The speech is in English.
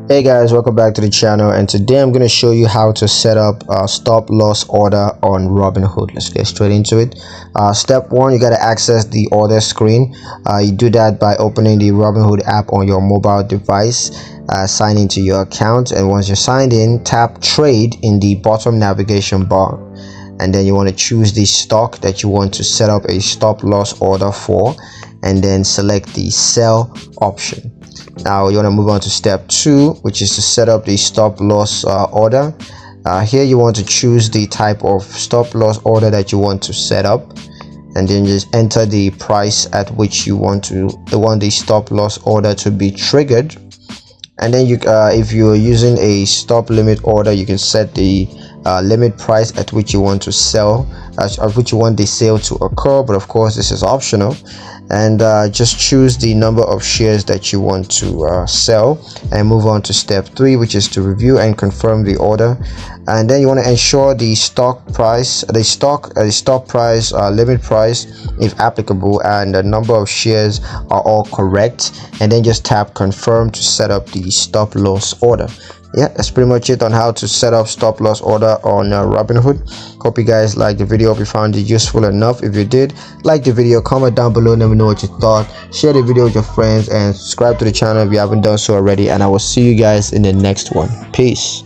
Hey guys, welcome back to the channel, and today I'm going to show you how to set up a stop loss order on Robinhood. Let's get straight into it. Step one, you got to access the order screen. You do that by opening the Robinhood app on your mobile device, sign into your account, and once you're signed in, tap trade in the bottom navigation bar, and then you want to choose the stock that you want to set up a stop loss order for, and then select the sell option. Now you want to move on to step two, which is to set up the stop loss order. Here you want to choose the type of stop loss order that you want to set up, and then just enter the price at which you want the stop loss order to be triggered. And then you if you're using a stop limit order, you can set the limit price at which you want to sell, at which you want the sale to occur, but of course this is optional. And just choose the number of shares that you want to sell, and move on to step three, which is to review and confirm the order. And then you want to ensure the stock price, stop price, limit price if applicable, and the number of shares are all correct, and then just tap confirm to set up the stop loss order. Yeah, that's pretty much it on how to set up stop loss order on Robinhood. Hope you guys liked the video. Hope you found it useful enough. If you did, like the video, comment down below, let me know what you thought. Share the video with your friends and subscribe to the channel if you haven't done so already, and I will see you guys in the next one. Peace.